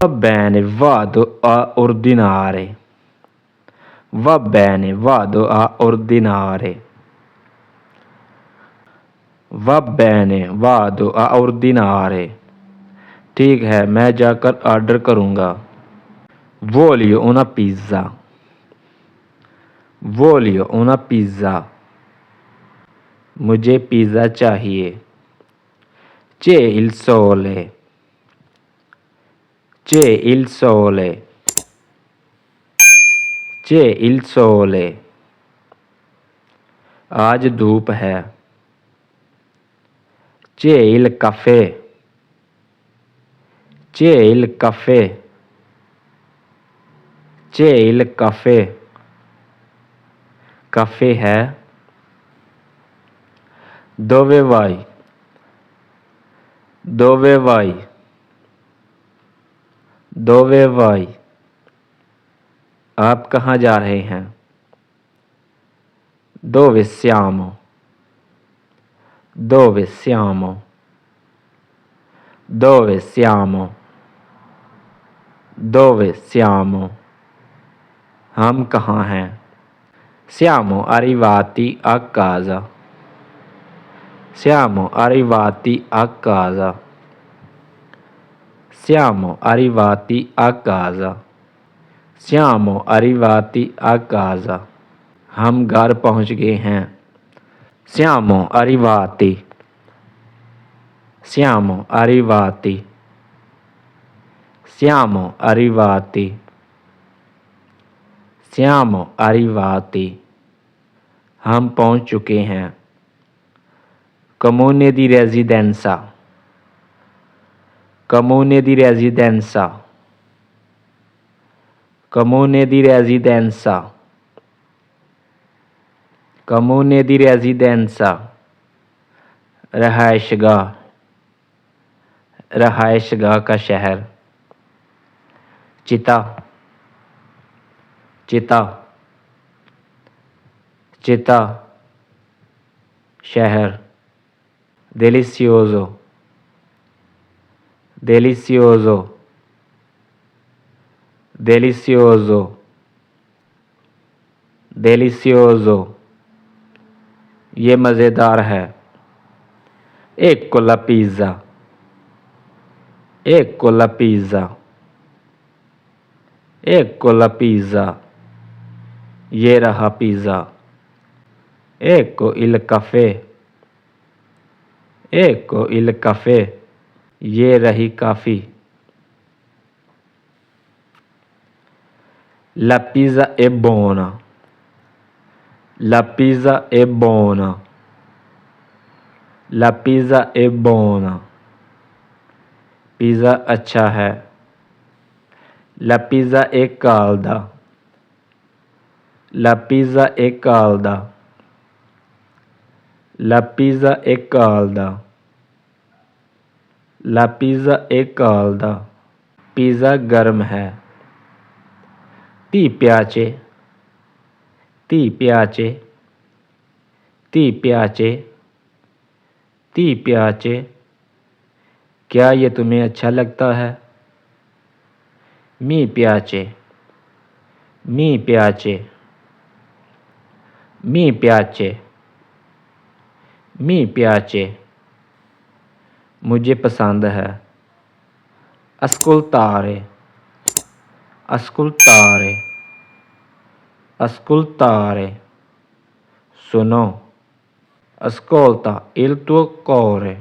Va bene, vado a ordinare. Va bene, vado a ordinare. Va bene, vado a ordinare. ठीक है, मैं जाकर order करूँगा। Voglio una pizza. Voglio una pizza. मुझे pizza चाहिए। C'è il sole. C'è il sole. C'è il sole. आज धूप है। C'è il caffè. C'è il caffè. C'è il caffè. Caffè है। Dove vai? Dove vai? Dove vai? आप कहाँ जा रहे हैं? Dove siamo? Dove siamo? Dove siamo? Dove siamo? हम कहाँ हैं? Siamo arrivati a casa. Siamo arrivati a casa. Siamo arrivati a casa. Siamo arrivati a casa. हम घर पहुँच गए हैं। Siamo arrivati. Siamo arrivati. Siamo arrivati. Siamo arrivati. हम पहुँच चुके हैं। Comune di residenza. Comune di residenza. Comune di residenza. Comune di residenza. रहायशगाह। रहायशगाह का शहर। चिता। चिता। चिता शहर। Delizioso. Delizioso. Delizioso. Delizioso. ये मज़ेदार है। Ecco la pizza. Ecco la pizza. Ecco la pizza. ये रहा pizza. Ecco il caffè. Ecco il caffè. ये रही काफ़ी। La pizza è buona. La pizza è buona. La pizza è buona. Pizza अच्छा है। La pizza è calda. La pizza è calda. La pizza è calda. La pizza è calda. Pizza गर्म है। Ti piace? Ti piace? Ti piace? Ti piace? क्या ये तुम्हें अच्छा लगता है? Mi piace. Mi piace. Mi piace. Mi piace. मुझे पसंद है। Ascoltare. Ascoltare. Ascoltare. सुनो। Ascolta il tuo cuore.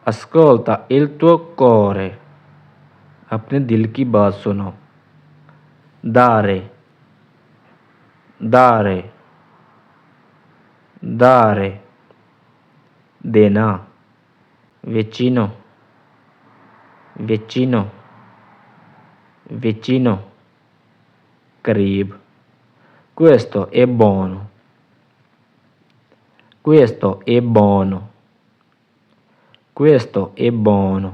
Ascolta il tuo cuore. अपने दिल की बात सुनो। Dare. Dare. Dare. देना। Vicino. Vicino. Vicino. करीब। Questo è buono. Questo è buono. Questo è buono.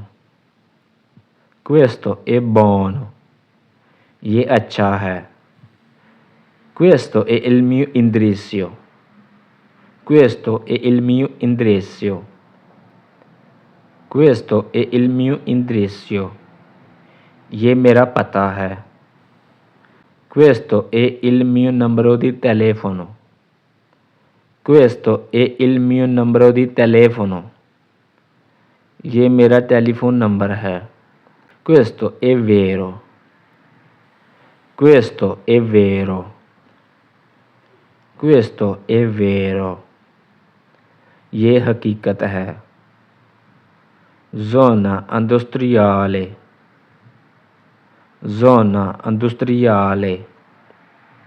Questo è buono. ये अच्छा है। Questo è il mio indirizzo. Questo è il mio indirizzo. Questo è il mio indirizzo. ये मेरा पता है. Questo è il mio numero di telefono. Questo è il mio numero di telefono. ये मेरा telephone number है. Questo è vero. Questo è vero. Questo è vero. ये हकीकत है. Zona industriale. Zona industriale.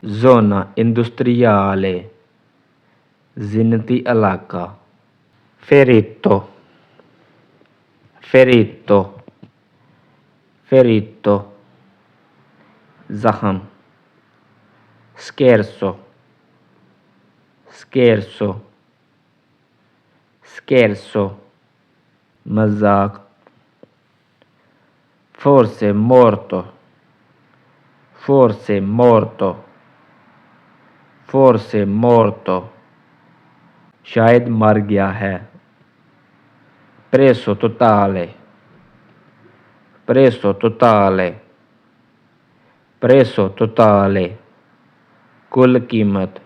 Zona industriale. ज़िन्नती इलाका. Ferito. Ferito. Ferito. ज़ख़म. Scherzo. Scherzo. Scherzo. मज़ाक. Forse morto. Forse morto. Forse morto. शायद मर गया है. Preso totale. Preso totale. Preso totale. कुल कीमत.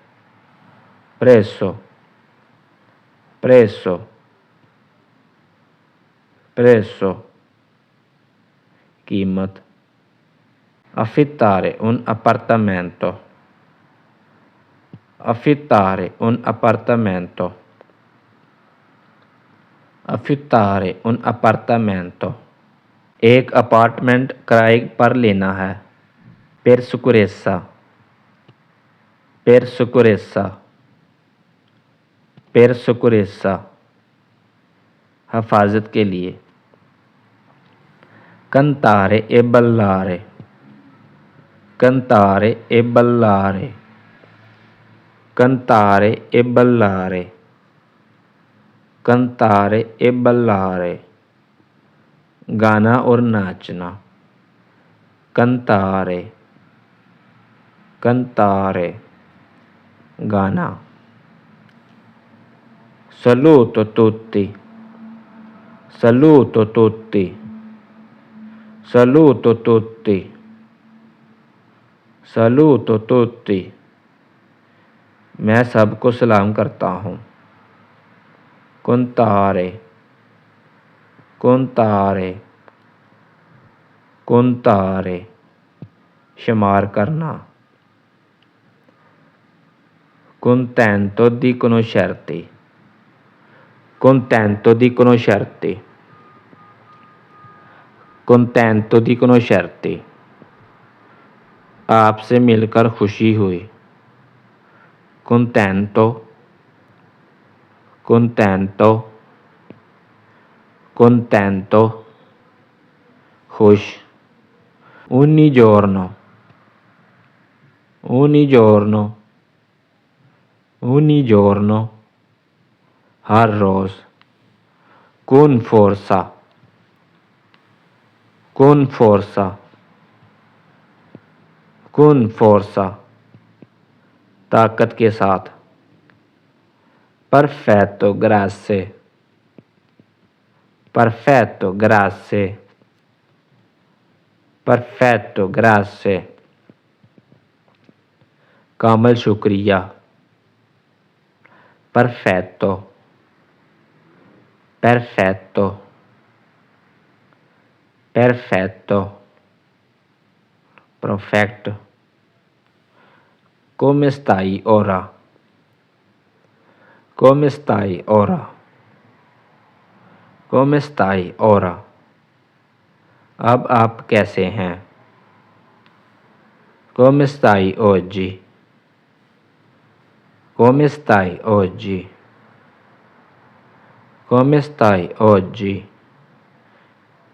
Preso. Preso. Preso. कीमत. Affittare un appartamento. Affittare un appartamento. Affittare un appartamento. एक अपार्टमेंट किराए पर लेना है. Per sicurezza. Per sicurezza. Per sicurezza. हिफाजत के लिए. Cantare e ballare. Cantare e ballare. Cantare e ballare. Cantare e ballare. गाना और नाचना. Cantare. Cantare. गाना. Saluto tutti. Saluto tutti. Saluto tutti. Saluto tutti. मैं सबको सलाम करता हूँ. Contare. Contare. Contare. शुमार करना. Contento di conoscerti. Contento di conoscerti. Contento di conoscerti. आपसे मिलकर खुशी हुई. Contento. Contento. Contento. खुश. Ogni giorno. Ogni giorno. Ogni giorno. हर रोज़. Con forza. Con forza. Con forza. ताकत के साथ. Perfetto, grazie. Perfetto, grazie. Perfetto, grazie. कामल शुक्रिया. Perfetto. Perfetto. Perfetto. Perfetto. Come stai ora? Come stai ora? Come stai ora? अब आप कैसे हैं? Come stai oggi? Come stai oggi? Come stai oggi?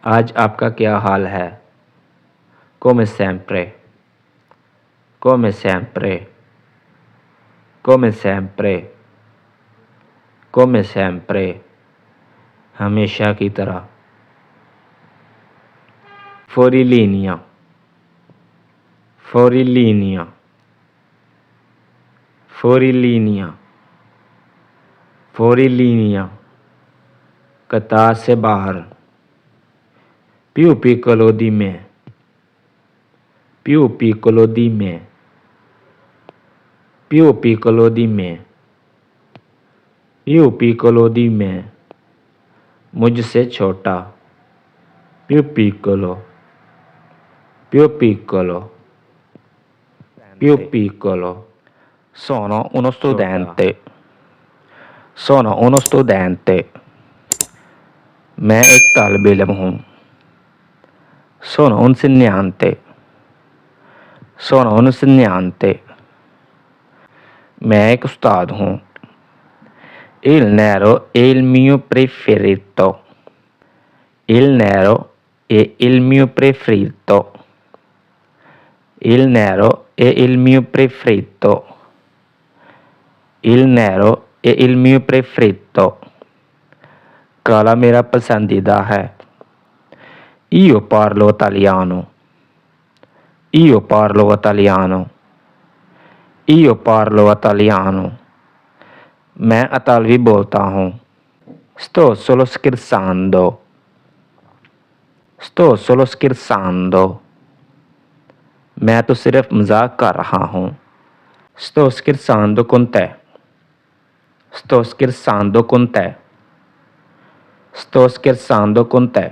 आज आपका क्या हाल है? Come sempre. Come sempre. Come sempre. Come sempre. हमेशा की तरह. Fuori linea. Fuori linea. Fuori linea. Fuori linea. कतार से बाहर. più piccolo di me, più piccolo di me, più piccolo di me, più piccolo di me, मुझसे छोटा, più piccolo, più piccolo, più piccolo. Sono uno studente, sono uno studente, मैं एक तालिब इल्म हूँ, sono un insegnante, sono un insegnante, मैं एक उस्ताद हूँ, il nero è il mio preferito, il nero è il mio preferito, il nero è il mio preferito, il nero è il mio preferito, काला मेरा पसंदीदा है, io parlo italiano, io parlo italiano, io parlo italiano, मैं इतालवी बोलता हूँ, sto solo scherzando, sto solo scherzando, मैं तो सिर्फ मजाक कर रहा हूँ, sto scherzando con te, sto scherzando con te, sto scherzando con te,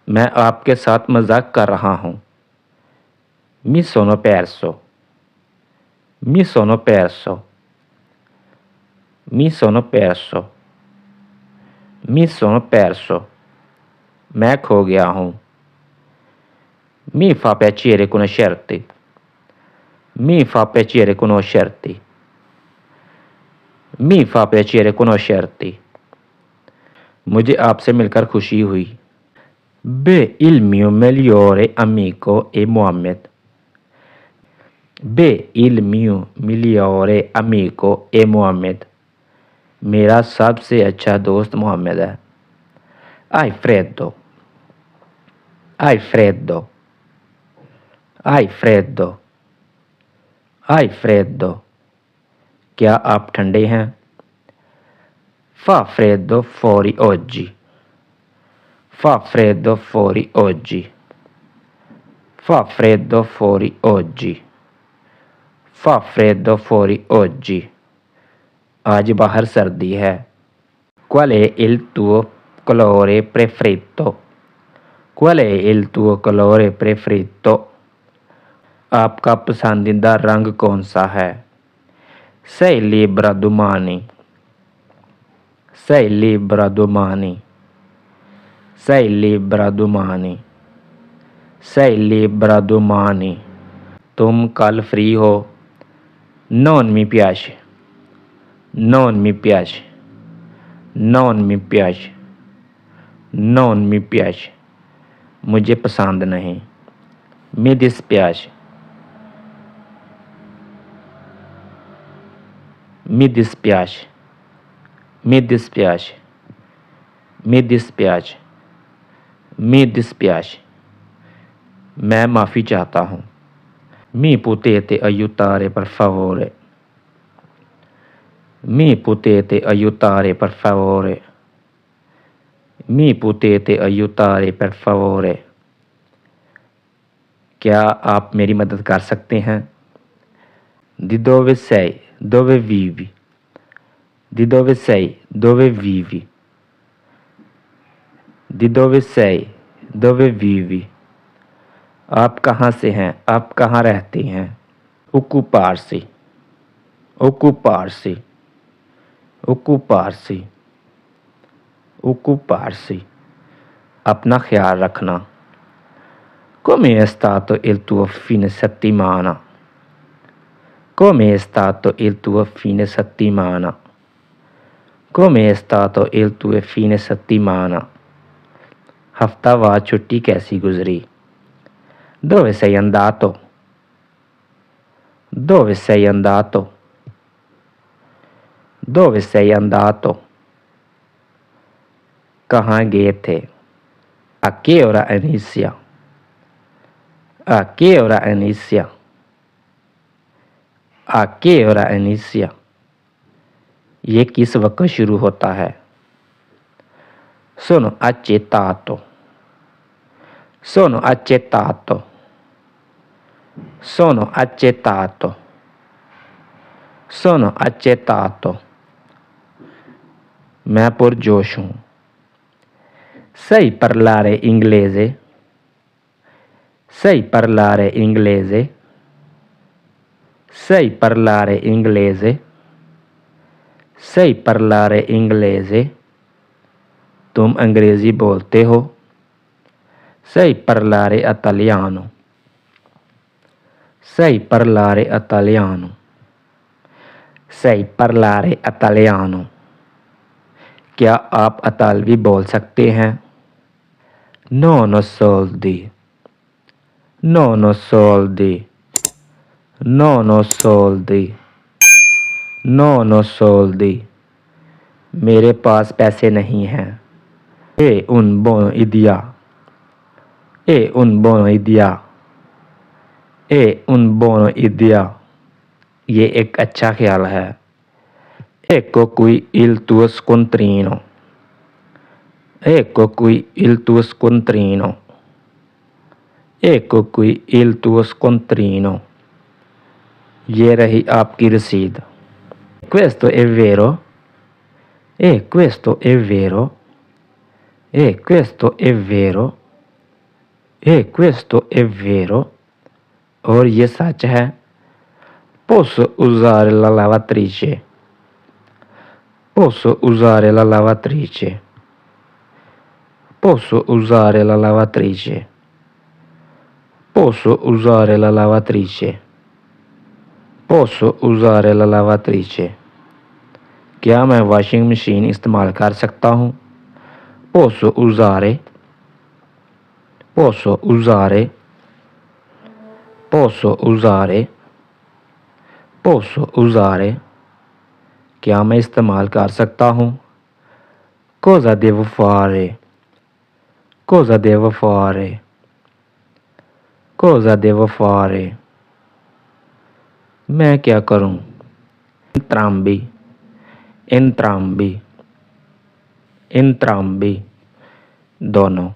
मैं आपके साथ मजाक कर रहा हूँ, mi sono perso, mi sono perso, mi sono perso, mi sono perso, मैं खो गया हूँ, mi fa piacere conoscerti, mi fa piacere conoscerti, mi fa piacere conoscerti, मुझे आपसे मिलकर खुशी हुई, beh il mio migliore amico è Mohammed, beh il mio migliore amico è Mohammed, मेरा सबसे अच्छा दोस्त मोहम्मद है, hai freddo, hai freddo, hai freddo, hai freddo, क्या आप ठंडे हैं, fa freddo fuori oggi, fa freddo fuori oggi, fa freddo fuori oggi, fa freddo fuori oggi, आज बाहर सर्दी है, qual è il tuo colore preferito, qual è il tuo colore preferito, आपका पसंदीदा रंग कौन सा है, sei libera domani, sei libera domani, sei libera domani, sei libera domani, तुम कल फ्री हो, non mi piace, non mi piace, non mi piace, non mi piace, मुझे पसंद नहीं, mi dispiace, mi dispiace, mi dispiace, mi dispiace, mi dispiace, मैं माफ़ी चाहता हूँ, mi potete aiutare per favore, mi potete aiutare per favore, mi potete aiutare per favore, क्या आप मेरी मदद कर सकते हैं, di dove sei, dove vivi, di dove sei, dove vivi, di dove sei, dove vivi, आप कहाँ से हैं, आप कहाँ रहते हैं, occuparsi, occuparsi, occuparsi, occuparsi, अपना ख्याल रखना, come è stato il tuo fine settimana, come è stato il tuo fine settimana, come è stato il tuo fine settimana, हफ्तावार छुट्टी कैसी गुजरी, dove sei andato, dove sei andato, dove sei andato, कहाँ गए थे, a che ora inizia, a che ora inizia, a che ora inizia, ये किस वक्त शुरू होता है, sono accettato, Sono accettato. Sono accettato. Sono accettato. मैं पुरजोश हूँ. Sai parlare inglese? Sai parlare inglese? Sai parlare inglese? Sai parlare inglese? तुम अंग्रेज़ी बोलते हो. Sai parlare italiano? Sai parlare italiano? Sai parlare italiano? क्या आप इतालवी बोल सकते हैं? Non ho soldi. Non ho soldi. Non ho soldi. Non ho soldi. मेरे पास पैसे नहीं हैं. È un buon idea. È un buon idea. È un buon idea. ये एक अच्छा ख्याल है. Ecco qui il tuo scontrino. Ecco qui il tuo scontrino. Ecco qui il tuo scontrino. ये रही आपकी रसीद. Questo è vero. E questo è vero. E questo è vero. E questo è vero. और ये सच है. Posso usare la lavatrice. Posso usare la lavatrice. Posso usare la lavatrice. Posso usare la lavatrice. Posso usare la lavatrice. क्या मैं washing machine इस्तेमाल कर सकता हूँ? Posso usare. Posso usare. Posso usare. Posso usare. क्या मैं इस्तेमाल कर सकता हूँ? Cosa devo fare? Cosa devo fare? Cosa devo fare? मैं क्या करूँ? Entrambi. Entrambi. Entrambi. दोनों.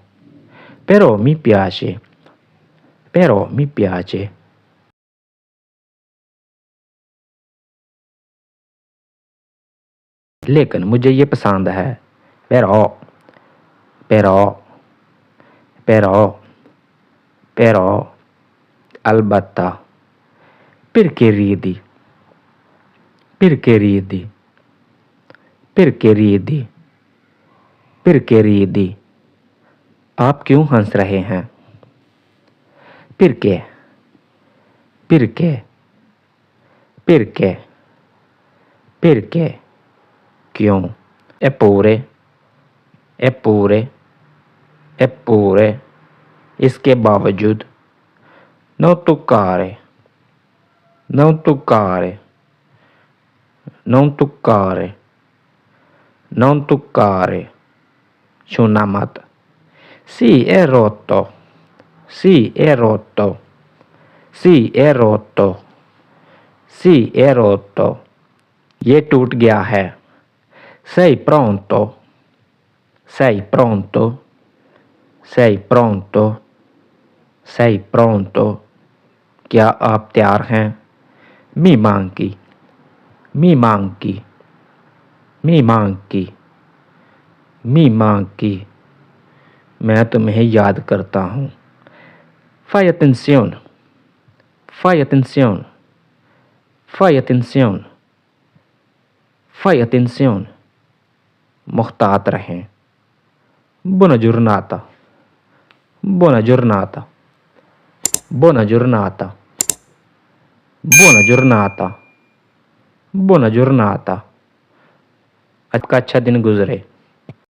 Però mi piace. Però mi piace. लेकिन मुझे ये पसंद है. Però. Però. Però. Però. अलबत्ता. Perché ridi? Perché ridi? Perché ridi? Perché ridi? आप क्यों हंस रहे हैं? Perché? Perché? Perché? Perché? क्यों? Eppure. Eppure. Eppure. इसके बावजूद. Non toccare. Non toccare. Non toccare. Non toccare. छूना मत. Sì, è rotto. Sì, è rotto. Sì, è rotto. Sì, è rotto. ये टूट गया है. Sei pronto? Sei pronto? Sei pronto? Sei pronto? क्या आप तैयार हैं? Mi manchi. Mi manchi. Mi manchi. Mi manchi. मैं तुम्हें याद करता हूँ. Fai attenzione. Fai attenzione. Fai attenzione. Fai attenzione. मुख्तात रहें. Buona giornata. Buona giornata. Buona giornata. Buona giornata. Buona giornata. आपका अच्छा दिन गुजरे.